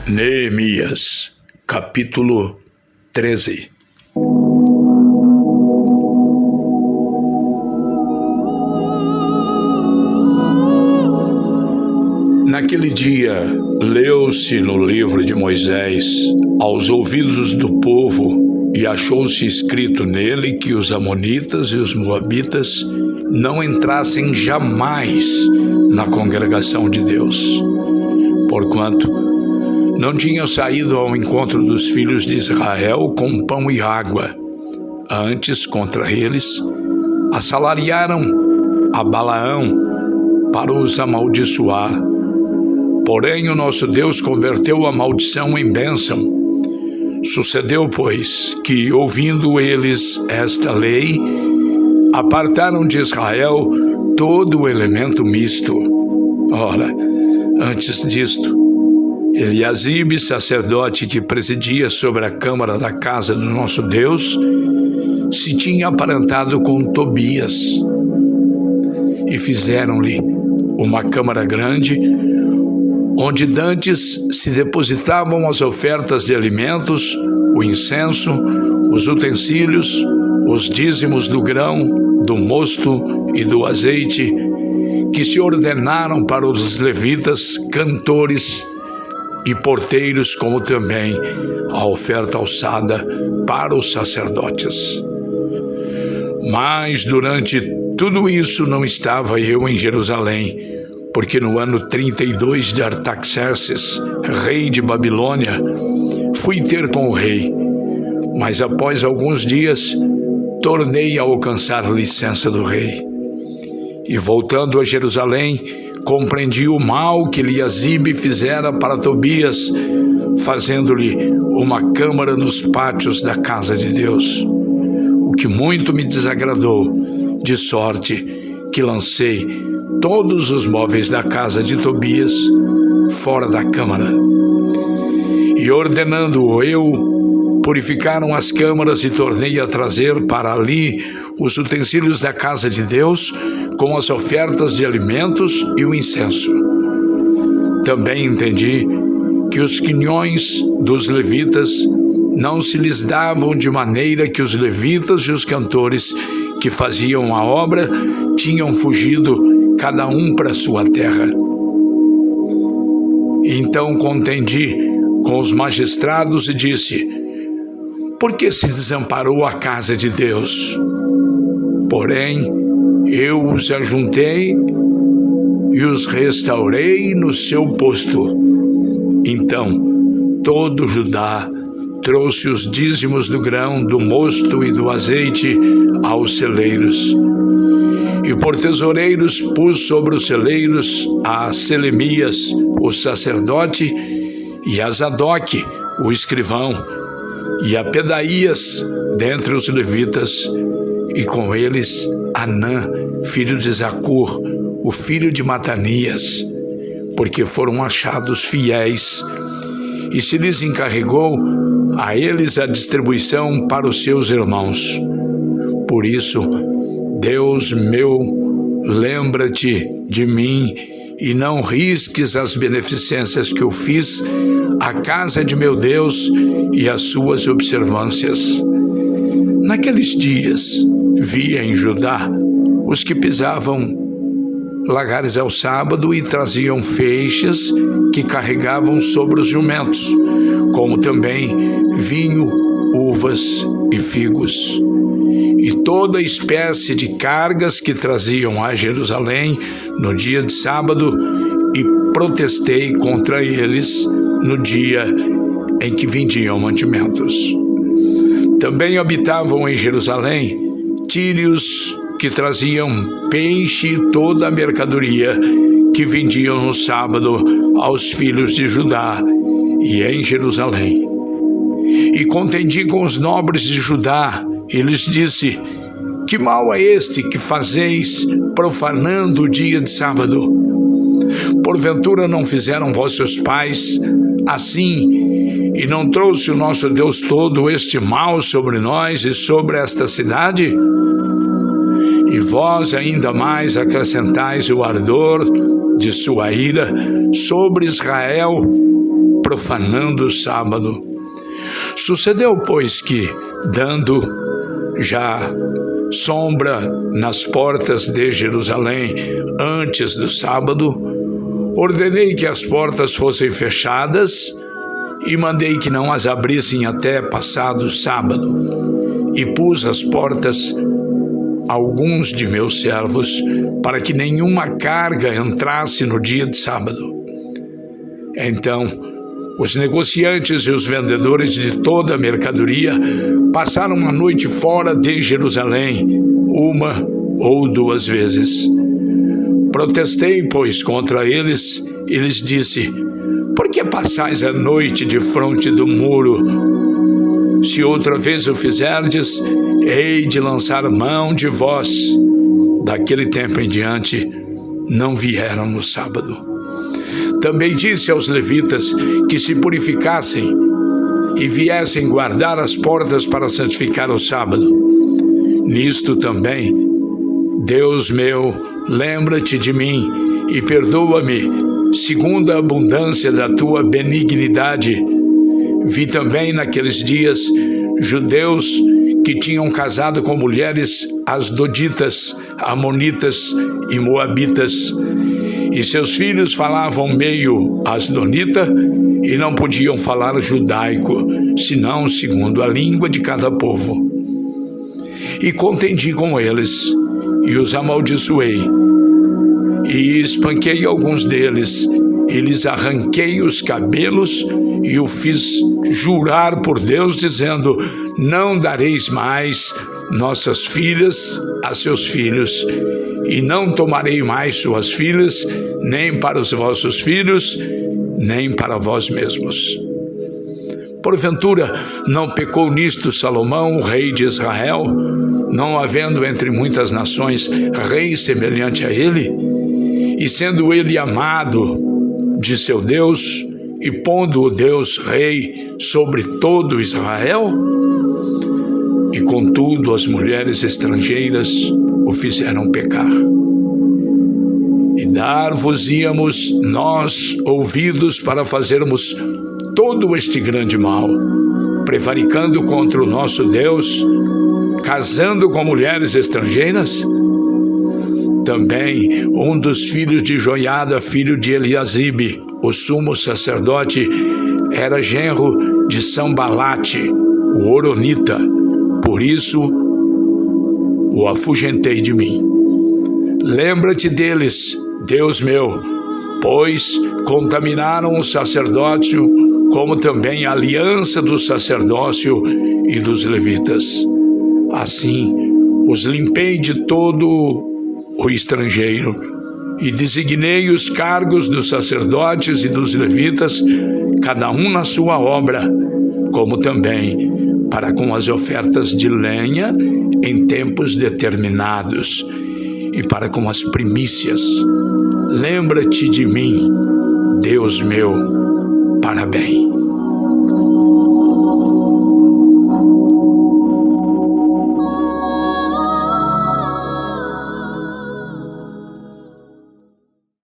Neemias, capítulo 13. Naquele dia, leu-se no livro de Moisés aos ouvidos do povo e achou-se escrito nele que os amonitas e os moabitas não entrassem jamais na congregação de Deus, porquanto não tinham saído ao encontro dos filhos de Israel com pão e água. Antes, contra eles, assalariaram a Balaão para os amaldiçoar. Porém, o nosso Deus converteu a maldição em bênção. Sucedeu, pois, que, ouvindo eles esta lei, apartaram de Israel todo o elemento misto. Ora, antes disto, Eliasibe, sacerdote que presidia sobre a câmara da casa do nosso Deus, se tinha aparentado com Tobias. E fizeram-lhe uma câmara grande, onde dantes se depositavam as ofertas de alimentos, o incenso, os utensílios, os dízimos do grão, do mosto e do azeite, que se ordenaram para os levitas, cantores e porteiros, como também a oferta alçada para os sacerdotes. Mas durante tudo isso não estava eu em Jerusalém, porque no ano 32 de Artaxerxes, rei de Babilônia, fui ter com o rei, mas após alguns dias tornei a alcançar licença do rei. E voltando a Jerusalém, compreendi o mal que Eliasibe fizera para Tobias, fazendo-lhe uma câmara nos pátios da casa de Deus, o que muito me desagradou, de sorte que lancei todos os móveis da casa de Tobias fora da câmara. E ordenando eu, purificaram as câmaras e tornei a trazer para ali os utensílios da casa de Deus, com as ofertas de alimentos e o incenso. Também entendi que os quinhões dos levitas não se lhes davam, de maneira que os levitas e os cantores que faziam a obra tinham fugido, cada um para sua terra. Então contendi com os magistrados e disse: por que se desamparou a casa de Deus? Porém, eu os ajuntei e os restaurei no seu posto. Então, todo Judá trouxe os dízimos do grão, do mosto e do azeite aos celeiros. E por tesoureiros pus sobre os celeiros a Selemias, o sacerdote, e a Zadoque, o escrivão, e a Pedaías, dentre os levitas, e com eles Anã, filho de Zacur, o filho de Matanias, porque foram achados fiéis, e se lhes encarregou a eles a distribuição para os seus irmãos. Por isso, Deus meu, lembra-te de mim e não risques as beneficências que eu fiz à casa de meu Deus e às suas observâncias. Naqueles dias, via em Judá os que pisavam lagares ao sábado e traziam feixes que carregavam sobre os jumentos, como também vinho, uvas e figos, e toda espécie de cargas que traziam a Jerusalém no dia de sábado, e protestei contra eles no dia em que vendiam mantimentos. Também habitavam em Jerusalém tírios que traziam peixe e toda a mercadoria que vendiam no sábado aos filhos de Judá e em Jerusalém. E contendi com os nobres de Judá e lhes disse: que mal é este que fazeis profanando o dia de sábado? Porventura não fizeram vossos pais assim, e não trouxe o nosso Deus todo este mal sobre nós e sobre esta cidade? E vós ainda mais acrescentais o ardor de sua ira sobre Israel profanando o sábado. Sucedeu, pois, que, dando já sombra nas portas de Jerusalém antes do sábado, ordenei que as portas fossem fechadas e mandei que não as abrissem até passado o sábado. E pus as portas alguns de meus servos, para que nenhuma carga entrasse no dia de sábado. Então, os negociantes e os vendedores de toda a mercadoria passaram uma noite fora de Jerusalém, uma ou duas vezes. Protestei, pois, contra eles e lhes disse: por que passais a noite defronte do muro? Se outra vez o fizerdes, hei de lançar mão de vós. Daquele tempo em diante, não vieram no sábado. Também disse aos levitas que se purificassem e viessem guardar as portas para santificar o sábado. Nisto também, Deus meu, lembra-te de mim e perdoa-me, segundo a abundância da tua benignidade. Vi também naqueles dias judeus que tinham casado com mulheres asdoditas, amonitas e moabitas, e seus filhos falavam meio asdonita e não podiam falar judaico, senão segundo a língua de cada povo. E contendi com eles, e os amaldiçoei, e espanquei alguns deles, e lhes arranquei os cabelos, e o fiz jurar por Deus, dizendo: não dareis mais nossas filhas a seus filhos, e não tomarei mais suas filhas, nem para os vossos filhos, nem para vós mesmos. Porventura, não pecou nisto Salomão, rei de Israel, não havendo entre muitas nações rei semelhante a ele, e sendo ele amado de seu Deus, e pondo o Deus rei sobre todo Israel? E contudo as mulheres estrangeiras o fizeram pecar. E dar-vos-íamos nós ouvidos para fazermos todo este grande mal, prevaricando contra o nosso Deus, casando com mulheres estrangeiras? Também um dos filhos de Joiada, filho de Eliasibe, o sumo sacerdote, era genro de Sambalate, o horonita. Por isso o afugentei de mim. Lembra-te deles, Deus meu, pois contaminaram o sacerdócio, como também a aliança do sacerdócio e dos levitas. Assim os limpei de todo o estrangeiro e designei os cargos dos sacerdotes e dos levitas, cada um na sua obra, como também para com as ofertas de lenha em tempos determinados e para com as primícias. Lembra-te de mim, Deus meu, para bem.